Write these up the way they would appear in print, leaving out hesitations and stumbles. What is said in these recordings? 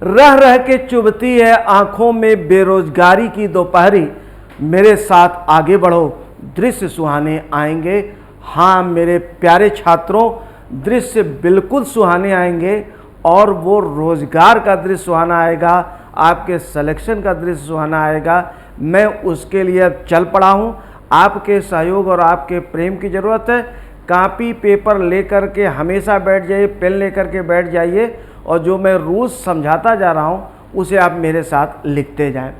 रह रह के चुभती है आंखों में बेरोजगारी की दोपहरी, मेरे साथ आगे बढ़ो दृश्य सुहाने आएंगे। हाँ मेरे प्यारे छात्रों, दृश्य बिल्कुल सुहाने आएंगे और वो रोजगार का दृश्य सुहाना आएगा, आपके सिलेक्शन का दृश्य सुहाना आएगा। मैं उसके लिए अब चल पड़ा हूँ। आपके सहयोग और आपके प्रेम की ज़रूरत है। कॉपी पेपर लेकर के हमेशा बैठ जाइए, पेन लेकर के बैठ जाइए और जो मैं रूल्स समझाता जा रहा हूँ उसे आप मेरे साथ लिखते जाएं।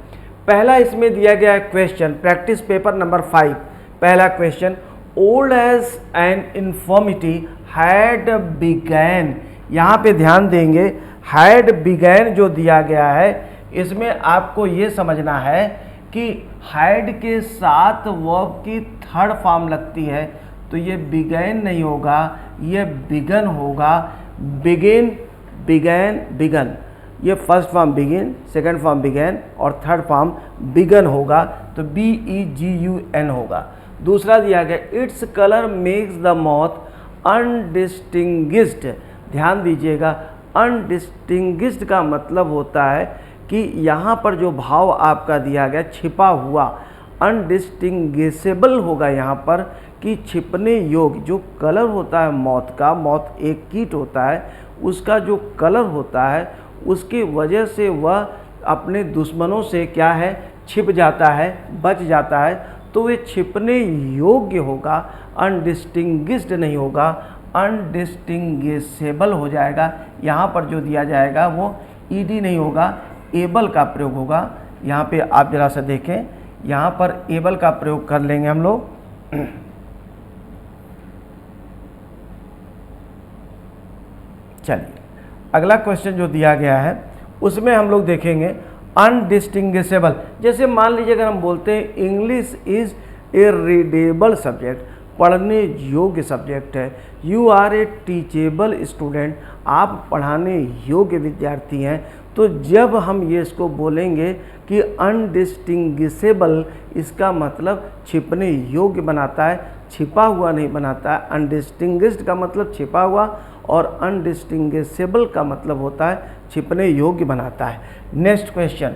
पहला इसमें दिया गया है क्वेश्चन, प्रैक्टिस पेपर नंबर 5। पहला question, old age and infirmity had began. यहाँ पे ध्यान देंगे, हैड बिगैन जो दिया गया है इसमें आपको ये समझना है कि हैड के साथ वर्ब की थर्ड फॉर्म लगती है, तो ये बिगैन नहीं होगा, ये बिगन होगा। बिगिन, बिगैन, बिगन, ये first form begin, second form began और थर्ड फॉर्म बिगन होगा, तो BEGUN होगा। दूसरा दिया गया, its colour makes the moth undistinguished. ध्यान दीजिएगा, अनडिस्टिंग्विश्ड का मतलब होता है कि यहाँ पर जो भाव आपका दिया गया छिपा हुआ, अनडिस्टिंग्विशेबल होगा यहाँ पर कि छिपने योग्य। जो कलर होता है मौत का, मौत एक कीट होता है, उसका जो कलर होता है उसकी वजह से वह अपने दुश्मनों से क्या है, छिप जाता है, बच जाता है, तो वे छिपने योग्य होगा, अनडिस्टिंग्विश्ड नहीं होगा, अनडिस्टिंग्विशेबल हो जाएगा। यहाँ पर जो दिया जाएगा वो ED नहीं होगा, एबल का प्रयोग होगा। यहाँ पे आप जरा सा देखें, यहाँ पर एबल का प्रयोग कर लेंगे हम लोग। चलिए अगला क्वेश्चन जो दिया गया है उसमें हम लोग देखेंगे अनडिस्टिंग्विशेबल। जैसे मान लीजिए अगर हम बोलते हैं English is a readable subject, पढ़ने योग्य सब्जेक्ट है। You are a teachable student, आप पढ़ाने योग्य विद्यार्थी हैं। तो जब हम ये इसको बोलेंगे कि अनडिस्टिंग्विशेबल, इसका मतलब छिपने योग्य बनाता है, छिपा हुआ नहीं बनाता है। अनडिस्टिंग्विश्ड का मतलब छिपा हुआ और अनडिस्टिंग्विशेबल का मतलब होता है छिपने योग्य बनाता है। नेक्स्ट क्वेश्चन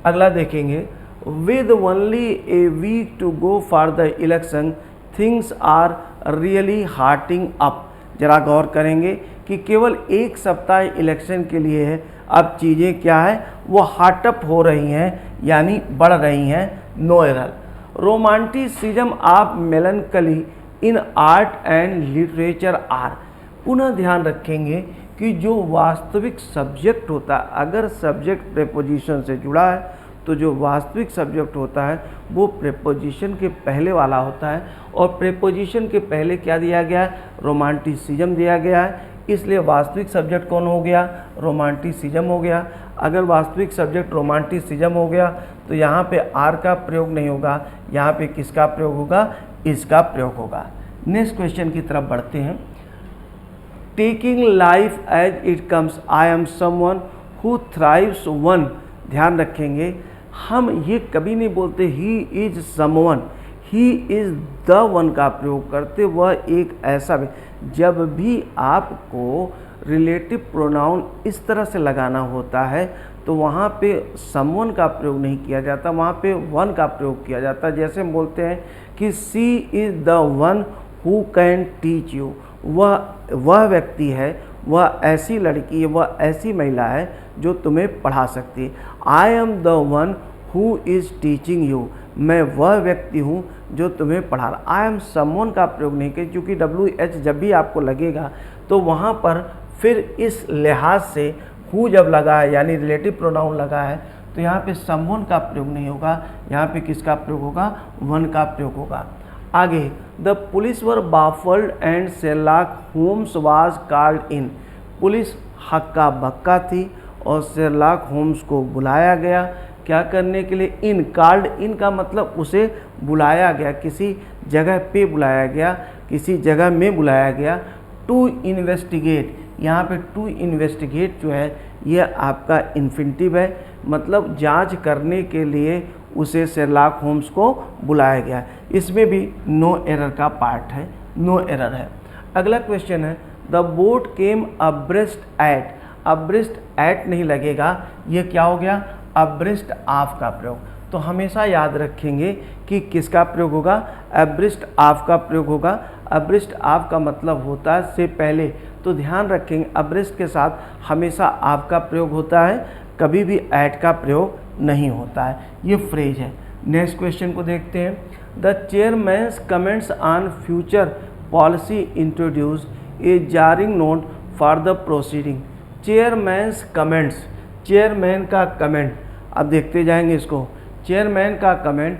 अगला देखेंगे, with only a week to go for the election things are really hotting up. जरा गौर करेंगे कि केवल एक सप्ताह इलेक्शन के लिए है, अब चीज़ें क्या है, वो हार्टअप हो रही हैं, यानी बढ़ रही हैं। No error. Romanticism of melancholy in art and literature are. पुनः ध्यान रखेंगे कि जो वास्तविक सब्जेक्ट होता है, अगर सब्जेक्ट प्रेपोजिशन से जुड़ा है तो जो वास्तविक सब्जेक्ट होता है वो प्रेपोजिशन के पहले वाला होता है, और प्रेपोजिशन के पहले क्या दिया गया है, रोमांटिसिज्म दिया गया है, इसलिए वास्तविक सब्जेक्ट कौन हो गया, रोमांटिसिज्म हो गया। अगर वास्तविक सब्जेक्ट रोमांटिसिज्म हो गया तो यहाँ पे आर का प्रयोग नहीं होगा, यहाँ पे किसका प्रयोग होगा, इसका प्रयोग होगा। नेक्स्ट क्वेश्चन की तरफ बढ़ते हैं। Taking life as it comes, I am someone who thrives one. ध्यान रखेंगे, हम ये कभी नहीं बोलते he is someone, he is the one का प्रयोग करते, वह एक ऐसा। जब भी आपको रिलेटिव प्रोनाउन इस तरह से लगाना होता है तो वहाँ पे समवन का प्रयोग नहीं किया जाता, वहाँ पे वन का प्रयोग किया जाता है। जैसे हम बोलते हैं कि she is the one who can teach you, वह व्यक्ति है, वह ऐसी लड़की है, वह ऐसी महिला है जो तुम्हें पढ़ा सकती है। I am the one who is teaching you, मैं वह व्यक्ति हूँ जो तुम्हें पढ़ा रहा। आई एम समवन का प्रयोग नहीं किया, क्योंकि WH जब भी आपको लगेगा तो वहाँ पर फिर इस लिहाज से हु जब लगा है यानी रिलेटिव प्रोनाउन लगा है तो यहाँ पे समवन का प्रयोग नहीं होगा, यहाँ पे किसका प्रयोग होगा, वन का प्रयोग होगा। आगे, the police were baffled and Sherlock Holmes was called in. Police हक्का बक्का थी और शेरलॉक होम्स को बुलाया गया, क्या करने के लिए, इन। कॉल्ड इन का मतलब उसे बुलाया गया, किसी जगह पे बुलाया गया, किसी जगह में बुलाया गया। टू इन्वेस्टिगेट, यहाँ पे टू इन्वेस्टिगेट जो है यह आपका इन्फिनिटिव है, मतलब जांच करने के लिए उसे शेरलॉक होम्स को बुलाया गया। इसमें भी नो एरर का पार्ट है, नो एरर है। अगला क्वेश्चन है, the boat came abreast at, abreast at नहीं लगेगा, ये क्या हो गया, अब्रिस्ट ऑफ का प्रयोग। तो हमेशा याद रखेंगे कि किसका प्रयोग होगा, अब्रिस्ट ऑफ का प्रयोग होगा। अब्रिस्ट ऑफ का मतलब होता है से पहले, तो ध्यान रखेंगे अब्रिस्ट के साथ हमेशा ऑफ का प्रयोग होता है, कभी भी एट का प्रयोग नहीं होता है। ये फ्रेज है। नेक्स्ट क्वेश्चन को देखते हैं। The chairman's comments on future policy introduce a jarring note for the proceeding. Chairman's comments, chairman का कमेंट, अब देखते जाएंगे इसको। चेयरमैन का comment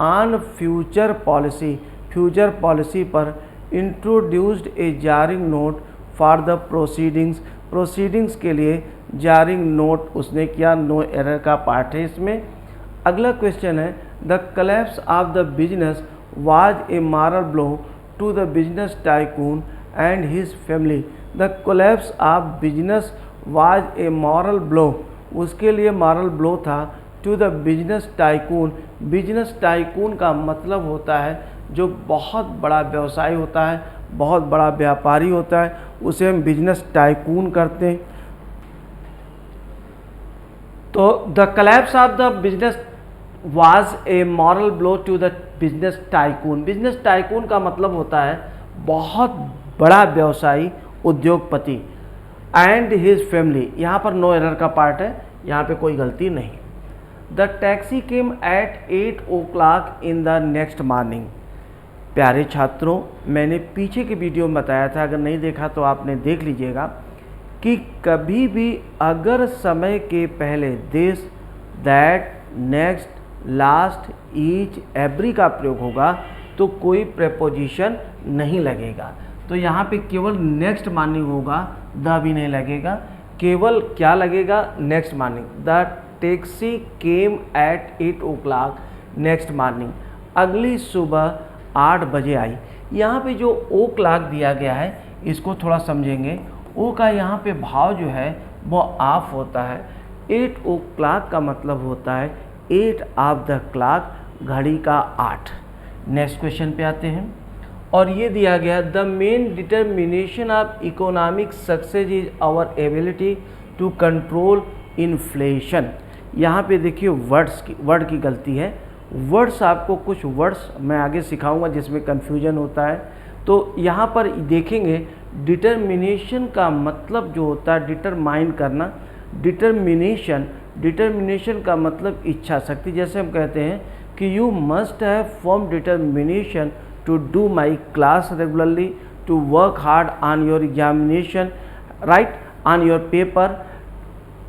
on future policy, future policy पर introduced a jarring note for the proceedings, proceedings के लिए jarring note उसने किया, नो एरर का पार्ट है इसमें। अगला क्वेश्चन है, the collapse of the business was a moral blow to the business tycoon and his family. The collapse of business was a moral blow, उसके लिए मॉरल ब्लो था, to the business tycoon. Business tycoon का मतलब होता है जो बहुत बड़ा व्यवसायी होता है, बहुत बड़ा व्यापारी होता है, उसे हम बिजनेस टाइकून करते हैं। तो the collapse of the business was a moral blow to the business tycoon. Business tycoon का मतलब होता है बहुत बड़ा व्यवसायी, उद्योगपति। एंड हिज फैमिली, यहाँ पर नो एरर का पार्ट है, यहाँ पे कोई गलती नहीं। The taxi came at 8 o'clock in the next morning. प्यारे छात्रों, मैंने पीछे की वीडियो में बताया था, अगर नहीं देखा तो आपने देख लीजिएगा कि कभी भी अगर समय के पहले this, that, next, last, each, every का प्रयोग होगा तो कोई प्रेपोजिशन नहीं लगेगा। तो यहाँ पे केवल नेक्स्ट मॉर्निंग होगा, द भी नहीं लगेगा, केवल क्या लगेगा, next morning. The taxi came at 8 o'clock next morning, अगली सुबह 8 बजे आई। यहाँ पे जो ओ क्लाक दिया गया है इसको थोड़ा समझेंगे। ओ का यहाँ पे भाव जो है वो ऑफ होता है। 8 o'clock का मतलब होता है 8 ऑफ द क्लॉक, घड़ी का 8। नेक्स्ट क्वेश्चन पे आते हैं और ये दिया गया, the main determination of economic success is our ability to control inflation. यहाँ पे देखिए वर्ड की गलती है। वर्ड्स आपको कुछ वर्ड्स मैं आगे सिखाऊंगा जिसमें कन्फ्यूजन होता है। तो यहाँ पर देखेंगे डिटर्मिनेशन का मतलब जो होता है डिटरमाइन करना। डिटर्मिनेशन का मतलब इच्छा शक्ति। जैसे हम कहते हैं कि you must have firm determination to do my class regularly, to work hard on your examination, right, on your paper.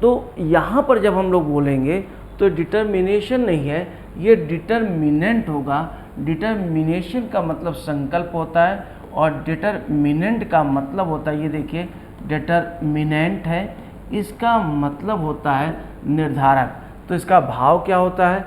तो यहाँ पर जब हम लोग बोलेंगे तो डिटर्मिनेशन नहीं है, ये डिटर्मिनेंट होगा। डिटर्मिनेशन का मतलब संकल्प होता है और डिटर्मिनेंट का मतलब होता है, ये देखिए डिटर्मिनेंट है, इसका मतलब होता है निर्धारक। तो इसका भाव क्या होता है,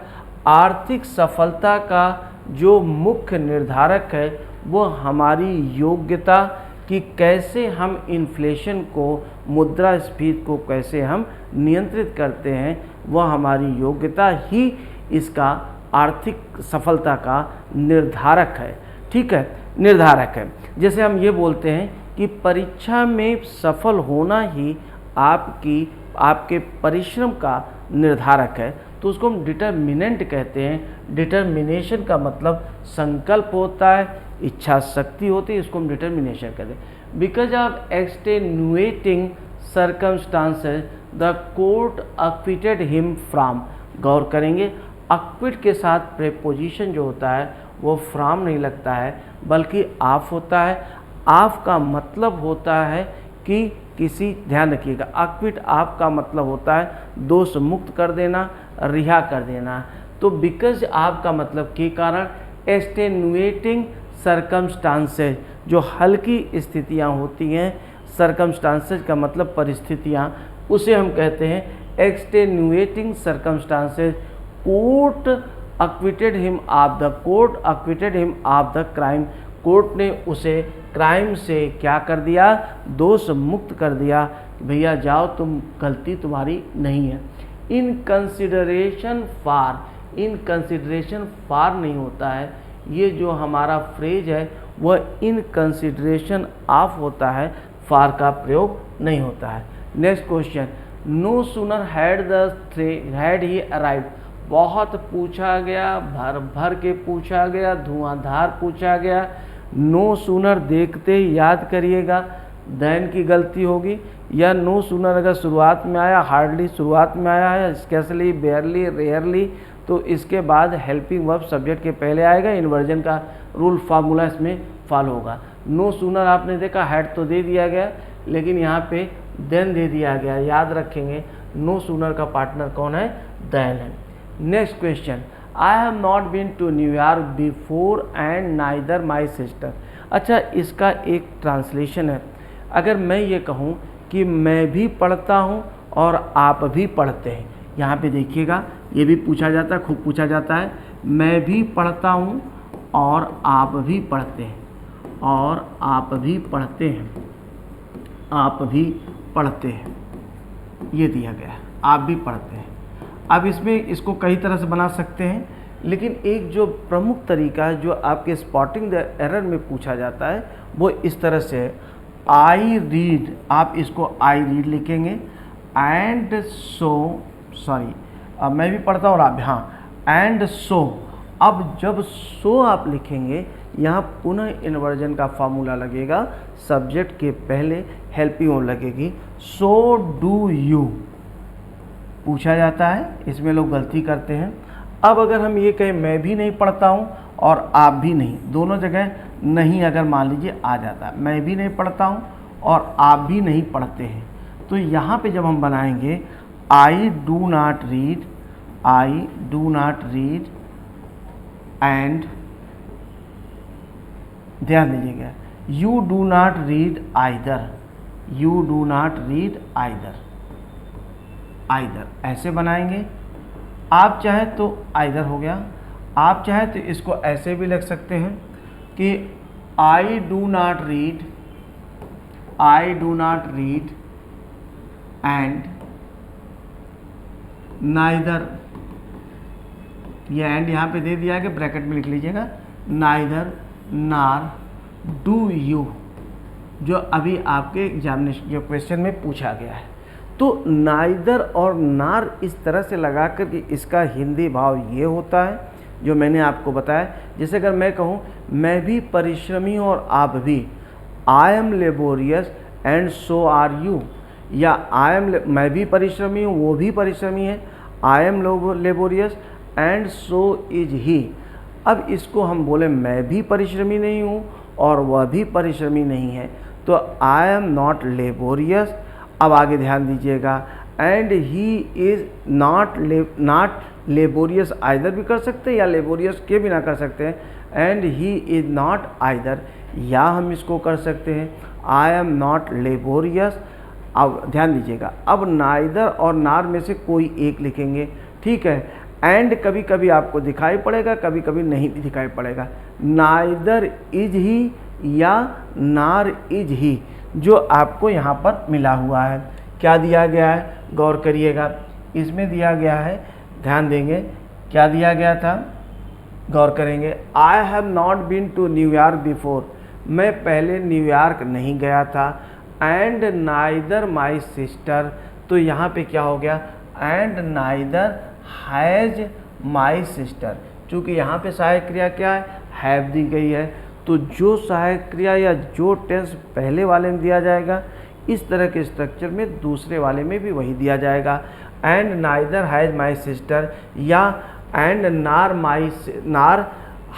आर्थिक सफलता का जो मुख्य निर्धारक है वो हमारी योग्यता कि कैसे हम इन्फ्लेशन को, मुद्रास्फीति को कैसे हम नियंत्रित करते हैं, वह हमारी योग्यता ही इसका आर्थिक सफलता का निर्धारक है। ठीक है, निर्धारक है। जैसे हम ये बोलते हैं कि परीक्षा में सफल होना ही आपके परिश्रम का निर्धारक है, तो उसको हम डिटर्मिनेंट कहते हैं। डिटर्मिनेशन का मतलब संकल्प होता है, इच्छा शक्ति होती है, इसको हम डिटर्मिनेशन कहते हैं। Because of extenuating circumstances the court acquitted him from. गौर करेंगे, अक्विट के साथ प्रेपोजिशन जो होता है वो फ्रॉम नहीं लगता है बल्कि ऑफ होता है। ऑफ का मतलब होता है कि किसी, ध्यान रखिएगा, अक्विट ऑफ का मतलब होता है दोष मुक्त कर देना, रिहा कर देना। तो बिकॉज ऑफ का मतलब के कारण, एक्सटेन्युएटिंग सर्कमस्टांसेस जो हल्की स्थितियां होती हैं, सर्कमस्टांसेस का मतलब परिस्थितियां, उसे हम कहते हैं extenuating circumstances. Court acquitted him of the, court acquitted him of the crime. Court ने उसे क्राइम से क्या कर दिया, दोष मुक्त कर दिया, भैया जाओ, तुम गलती तुम्हारी नहीं है। In consideration far, in consideration फार नहीं होता है, ये जो हमारा फ्रेज है वह इन कंसिडरेशन ऑफ होता है, फार का प्रयोग नहीं होता है। Next question, no sooner had he arrived, बहुत पूछा गया, भर भर के पूछा गया, धुआंधार पूछा गया। नो सूनर देखते ही याद करिएगा, देन की गलती होगी, या नो सूनर अगर शुरुआत में आया, हार्डली शुरुआत में आया है, स्केसली, बेयरली, रेयरली, तो इसके बाद हेल्पिंग वर्ब सब्जेक्ट के पहले आएगा। इन्वर्जन का रूल फार्मूला इसमें फॉलो होगा। नो सूनर आपने देखा, हैड तो दे दिया गया, लेकिन यहाँ पे देन दे दिया गया। याद रखेंगे नो सूनर का पार्टनर कौन है, देन है। Next question, I have not been to New York before and neither my sister. अच्छा, इसका एक ट्रांसलेशन है। अगर मैं ये कहूँ कि मैं भी पढ़ता हूँ और आप भी पढ़ते हैं, यहाँ पे देखिएगा ये भी पूछा जाता है, खूब पूछा जाता है। मैं भी पढ़ता हूँ और आप भी पढ़ते हैं, और आप भी पढ़ते हैं, आप भी पढ़ते हैं, ये दिया गया है, आप भी पढ़ते हैं। अब इसमें इसको कई तरह से बना सकते हैं, लेकिन एक जो प्रमुख तरीका है जो आपके स्पॉटिंग द एरर में पूछा जाता है वो इस तरह से है, आई रीड, आप इसको आई रीड लिखेंगे, एंड सो, सॉरी अब मैं भी पढ़ता हूँ और आप, हाँ, एंड सो। अब जब सो आप लिखेंगे, यहाँ पुनः इन्वर्जन का फार्मूला लगेगा, सब्जेक्ट के पहले हेल्पिंग वर्ब लगेगी। सो डू यू पूछा जाता है, इसमें लोग गलती करते हैं। अब अगर हम ये कहें मैं भी नहीं पढ़ता हूँ और आप भी नहीं, दोनों जगह नहीं अगर मान लीजिए आ जाता है, मैं भी नहीं पढ़ता हूँ और आप भी नहीं पढ़ते हैं, तो यहाँ पे जब हम बनाएंगे I do not read, I do not read, and ध्यान दीजिएगा you do not read either, you do not read either, either ऐसे बनाएंगे। आप चाहें तो आइदर हो गया, आप चाहें तो इसको ऐसे भी लिख सकते हैं कि I do not read, I do not read and neither, ये एंड यहाँ पे दे दिया है कि ब्रैकेट में लिख लीजिएगा, नाइदर नार डू यू, जो अभी आपके एग्जामिनेशन जो क्वेश्चन में पूछा गया है। तो नाइदर और नार इस तरह से लगा कर कि इसका हिंदी भाव ये होता है जो मैंने आपको बताया। जैसे अगर मैं कहूँ मैं भी परिश्रमी हूँ और आप भी, I am laborious and so are you, या मैं भी परिश्रमी हूँ, वो भी परिश्रमी है, I am laborious and so is he. अब इसको हम बोले मैं भी परिश्रमी नहीं हूँ और वह भी परिश्रमी नहीं है, तो आई एम नॉट लेबोरियस। अब आगे ध्यान दीजिएगा, and he is not laborious either भी कर सकते हैं या लेबोरियस के भी ना कर सकते हैं, and he is not either, या हम इसको कर सकते हैं आई एम नॉट लेबोरियस। अब ध्यान दीजिएगा, अब नाइदर और नार में से कोई एक लिखेंगे, ठीक है। एंड कभी कभी आपको दिखाई पड़ेगा, कभी कभी नहीं भी दिखाई पड़ेगा। नाइदर इज ही या नार इज ही जो आपको यहाँ पर मिला हुआ है। क्या दिया गया है, गौर करिएगा, इसमें दिया गया है, ध्यान देंगे क्या दिया गया था, गौर करेंगे। I have not been to New York before, मैं पहले न्यूयॉर्क नहीं गया था। एंड नाइदर माई सिस्टर, तो यहाँ पे क्या हो गया, and neither has my sister, चूँकि यहाँ पे सहायक क्रिया क्या है, हैव दी गई है, तो जो सहायक क्रिया या जो टेंस पहले वाले में दिया जाएगा, इस तरह के स्ट्रक्चर में दूसरे वाले में भी वही दिया जाएगा। And neither has my sister या एंड नार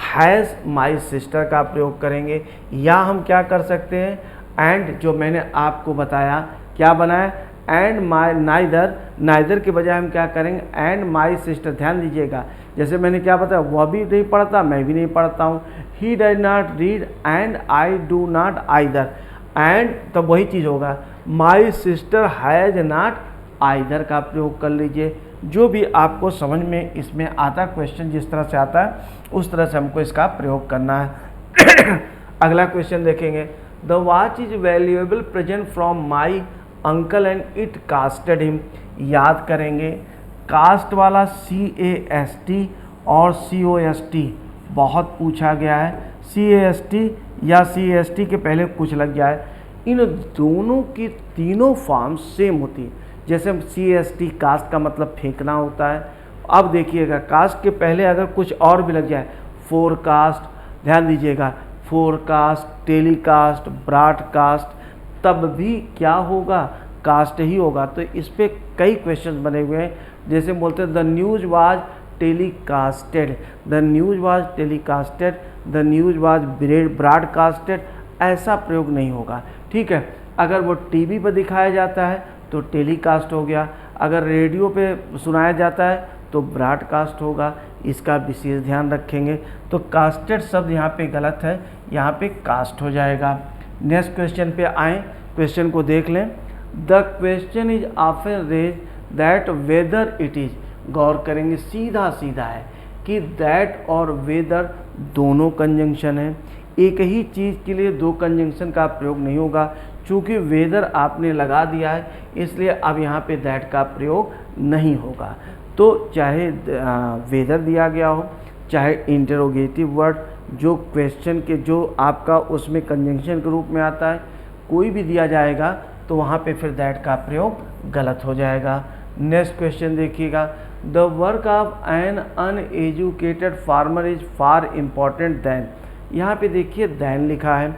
हैज़ माई सिस्टर का प्रयोग करेंगे। या हम क्या कर सकते हैं, एंड जो मैंने आपको बताया क्या बनाया, एंड माई नाइदर के बजाय हम क्या करेंगे, एंड माई सिस्टर। ध्यान दीजिएगा, जैसे मैंने क्या बताया, वह भी नहीं पढ़ता, मैं भी नहीं पढ़ता हूँ। He does not read and I do not either, and तब वही चीज़ होगा, my sister has not either का प्रयोग कर लीजिए। जो भी आपको समझ में इसमें आता, क्वेश्चन जिस तरह से आता है उस तरह से हमको इसका प्रयोग करना है। अगला क्वेश्चन देखेंगे, the watch is valuable present from my uncle and it casted him. याद करेंगे, कास्ट वाला CAST और COST बहुत पूछा गया है। CAST या CAST के पहले कुछ लग गया है, इन दोनों की तीनों फॉर्म सेम होती है। जैसे CAST कास्ट का मतलब फेंकना होता है। अब देखिएगा कास्ट के पहले अगर कुछ और भी लग जाए, फोरकास्ट, ध्यान दीजिएगा, फोरकास्ट, टेलीकास्ट, ब्रॉडकास्ट, तब भी क्या होगा, कास्ट ही होगा। तो इस पे कई क्वेश्चन बने हुए हैं। जैसे बोलते हैं the news was telecasted, the news was telecasted, the news was broadcasted, ऐसा प्रयोग नहीं होगा। ठीक है, अगर वो टीवी पर दिखाया जाता है तो टेलीकास्ट हो गया, अगर रेडियो पे सुनाया जाता है तो ब्रॉडकास्ट होगा। इसका विशेष ध्यान रखेंगे। तो कास्टेड शब्द यहाँ पे गलत है, यहाँ पे कास्ट हो जाएगा। नेक्स्ट क्वेश्चन पे आएँ, क्वेश्चन को देख लें। The question is often raise that whether it is, गौर करेंगे, सीधा सीधा है कि दैट और वेदर दोनों कंजंक्शन है। एक ही चीज़ के लिए दो कंजंक्शन का प्रयोग नहीं होगा। चूँकि वेदर आपने लगा दिया है इसलिए अब यहाँ पे दैट का प्रयोग नहीं होगा। तो चाहे वेदर दिया गया हो, चाहे इंटरोगेटिव वर्ड जो क्वेश्चन के जो आपका उसमें कंजंक्शन के रूप में आता है, कोई भी दिया जाएगा तो वहाँ पे फिर दैट का प्रयोग गलत हो जाएगा। नेक्स्ट क्वेश्चन देखिएगा। The work of an uneducated farmer is far important than, यहाँ पे देखिए दैन लिखा है।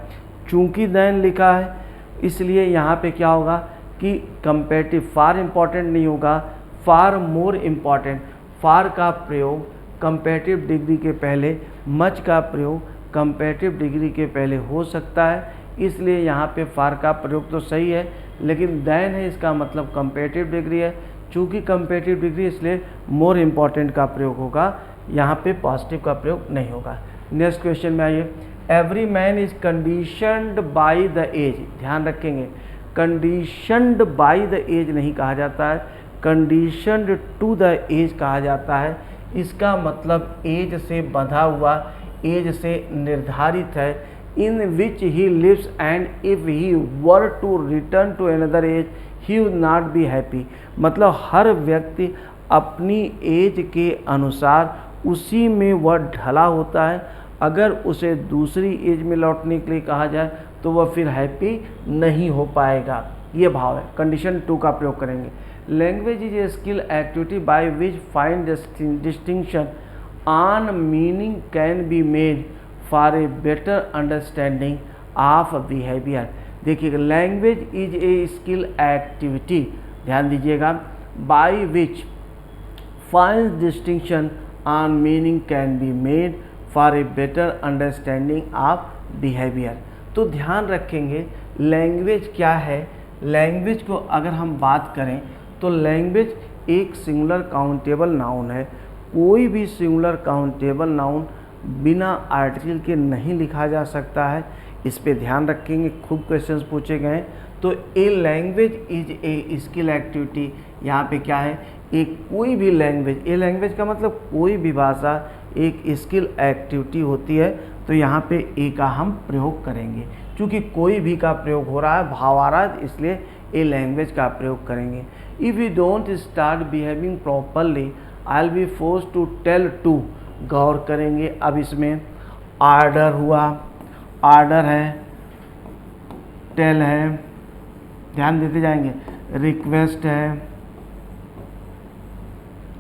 चूँकि दैन लिखा है इसलिए यहाँ पे क्या होगा कि कंपेरेटिव, फार इम्पॉर्टेंट नहीं होगा, फार मोर इम्पॉर्टेंट। फार का प्रयोग कंपेरेटिव डिग्री के पहले, मच का प्रयोग कंपेरेटिव डिग्री के पहले हो सकता है, इसलिए यहाँ पे फार का प्रयोग तो सही है, लेकिन दैन है इसका मतलब कंपेरेटिव डिग्री है। चूँकि कंपेरेटिव डिग्री इसलिए मोर इम्पॉर्टेंट का प्रयोग होगा, यहाँ पे पॉजिटिव का प्रयोग नहीं होगा। नेक्स्ट क्वेश्चन में आइए। Every man is conditioned by the age, ध्यान रखेंगे, कंडीशनड बाई द एज नहीं कहा जाता है, कंडीशनड टू द एज कहा जाता है। इसका मतलब एज से बंधा हुआ, एज से निर्धारित है। In which he lives and if he were to return to another age he would not be happy, मतलब हर व्यक्ति अपनी एज के अनुसार उसी में वह ढला होता है। अगर उसे दूसरी एज में लौटने के लिए कहा जाए तो वह फिर हैप्पी नहीं हो पाएगा, ये भाव है। कंडीशन टू का प्रयोग करेंगे। Language is a skill activity by which fine distinction on meaning can be made for a better understanding of behaviour. देखिएगा, language is a skill activity, ध्यान दीजिएगा, by which fine distinction on meaning can be made for a better understanding of behaviour. तो ध्यान रखेंगे language क्या है। Language को अगर हम बात करें तो लैंग्वेज एक सिंगुलर काउंटेबल नाउन है। कोई भी सिंगुलर काउंटेबल नाउन बिना आर्टिकल के नहीं लिखा जा सकता है, इस पे ध्यान रखेंगे, खूब क्वेश्चंस पूछे गए हैं। तो a language is a skill activity, यहाँ पे क्या है, एक कोई भी लैंग्वेज, ए लैंग्वेज का मतलब कोई भी भाषा एक स्किल एक्टिविटी होती है। तो यहाँ पे ए का हम प्रयोग करेंगे, क्योंकि कोई भी का प्रयोग हो रहा है, भाव आ रहा है, इसलिए ए लैंग्वेज का प्रयोग करेंगे। If you don't start behaving properly I will be force to tell to, गौर करेंगे। अब इसमें आर्डर हुआ, आर्डर है, टेल है, ध्यान देते जाएंगे, रिक्वेस्ट है,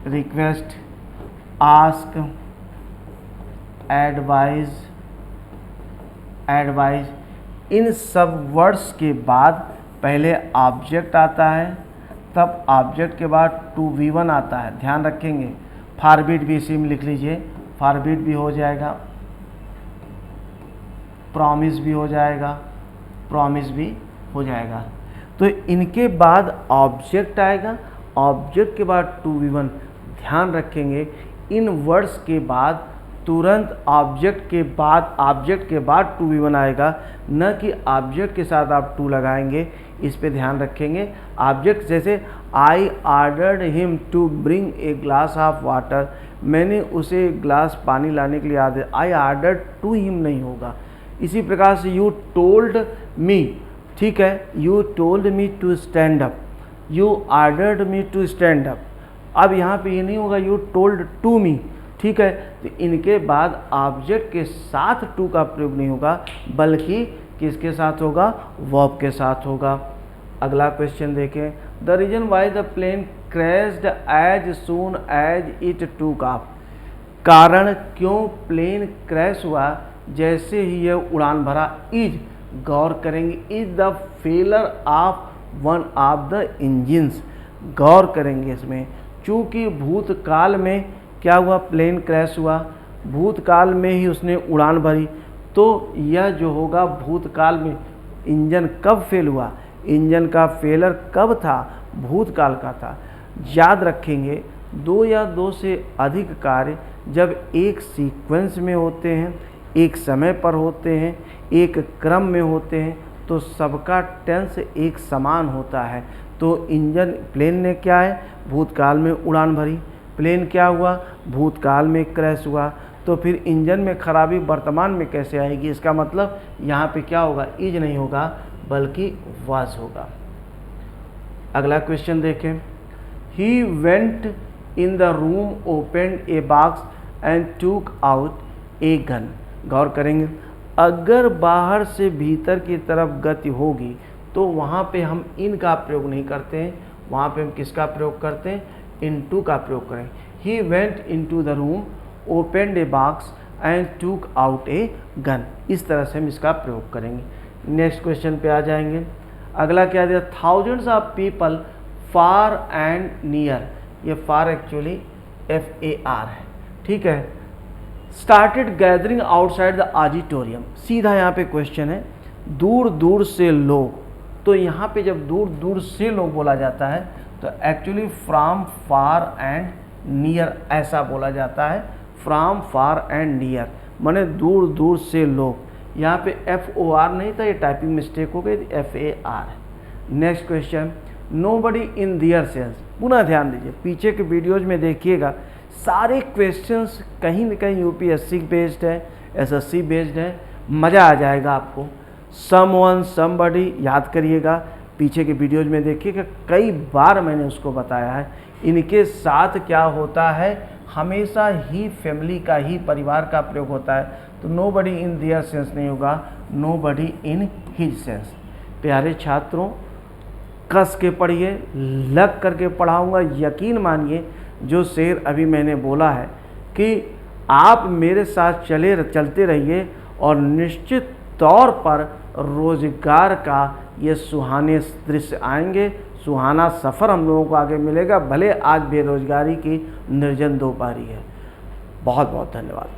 रिक्वेस्ट, आस्क, एडवाइज, एडवाइज। इन सब वर्ड्स के बाद पहले ऑब्जेक्ट आता है, तब ऑब्जेक्ट के बाद टू V1 आता है, ध्यान रखेंगे। फॉरबिड भी इसी में लिख लीजिए, फॉरबिड भी हो जाएगा, प्रॉमिस भी हो जाएगा, प्रॉमिस भी हो जाएगा। तो इनके बाद ऑब्जेक्ट आएगा, ऑब्जेक्ट के बाद टू V1, ध्यान रखेंगे इन वर्ड्स के बाद तुरंत ऑब्जेक्ट के बाद टू V1 आएगा, न कि ऑब्जेक्ट के साथ आप टू लगाएंगे, इस पे ध्यान रखेंगे। ऑब्जेक्ट जैसे I ordered him to bring a glass of water, मैंने उसे ग्लास पानी लाने के लिए आदेश, आई ऑर्डर्ड टू हिम नहीं होगा। इसी प्रकार से यू टोल्ड मी, ठीक है, you told me to stand up, you ordered me to stand up. अब यहाँ पे ये नहीं होगा यू टोल्ड टू मी, ठीक है। तो इनके बाद ऑब्जेक्ट के साथ टू का प्रयोग नहीं होगा, बल्कि किसके साथ होगा, वर्ब के साथ होगा। अगला क्वेश्चन देखें, the reason why the plane crashed as soon as it took off, कारण क्यों प्लेन क्रैश हुआ जैसे ही यह उड़ान भरा। इज, गौर करेंगे, is the failure of one of the engines, गौर करेंगे इसमें, चूँकि भूतकाल में क्या हुआ, प्लेन क्रैश हुआ, भूतकाल में ही उसने उड़ान भरी, तो यह जो होगा भूतकाल में इंजन कब फेल हुआ, इंजन का फेलर कब था, भूतकाल का था। याद रखेंगे, दो या दो से अधिक कार्य जब एक सीक्वेंस में होते हैं, एक समय पर होते हैं, एक क्रम में होते हैं, तो सबका टेंस एक समान होता है। तो इंजन, प्लेन ने क्या है, भूतकाल में उड़ान भरी, प्लेन क्या हुआ, भूतकाल में क्रैश हुआ, तो फिर इंजन में खराबी वर्तमान में कैसे आएगी। इसका मतलब यहाँ पे क्या होगा, इज नहीं होगा बल्कि वाज होगा। अगला क्वेश्चन देखें, he went in the room, opened a box and टूक आउट ए गन। गौर करेंगे, अगर बाहर से भीतर की तरफ गति होगी तो वहाँ पे हम इन का प्रयोग नहीं करते हैं, वहाँ पे हम किसका प्रयोग करते हैं, इनटू का प्रयोग करें। He went into the room, opened a box and टूक आउट ए गन, इस तरह से हम इसका प्रयोग करेंगे। नेक्स्ट क्वेश्चन पे आ जाएंगे। अगला क्या दिया, thousands of people far and near, ये फार एक्चुअली FAR है, ठीक है। Started gathering outside the auditorium, सीधा यहाँ पे क्वेश्चन है, दूर दूर से लोग, तो यहाँ पे जब दूर दूर से लोग बोला जाता है तो actually from far and near ऐसा बोला जाता है, फ्रॉम फार एंड नियर माने दूर दूर से लोग। यहाँ पे FOR नहीं था, ये टाइपिंग मिस्टेक हो गई, FAR है। Next question, nobody in their sense, पुनः ध्यान दीजिए, पीछे के वीडियोज में देखिएगा, सारे क्वेश्चंस कहीं न कहीं UPSC बेस्ड है, SSC बेस्ड है, मज़ा आ जाएगा आपको। समवन, समबडी याद करिएगा, पीछे के वीडियोज में देखिएगा, कई बार मैंने उसको बताया है। इनके साथ क्या होता है, हमेशा ही फैमिली का ही, परिवार का प्रयोग होता है, तो नोबडी इन देयर सेंस नहीं होगा, नोबडी इन हिज सेंस। प्यारे छात्रों, कस के पढ़िए, लग करके पढ़ाऊँगा, यकीन मानिए जो शेर अभी मैंने बोला है कि आप मेरे साथ चलते रहिए और निश्चित तौर पर रोजगार का ये सुहाने दृश्य आएंगे, सुहाना सफ़र हम लोगों को आगे मिलेगा, भले आज बेरोजगारी की निर्जन दोपहरी है। बहुत बहुत धन्यवाद।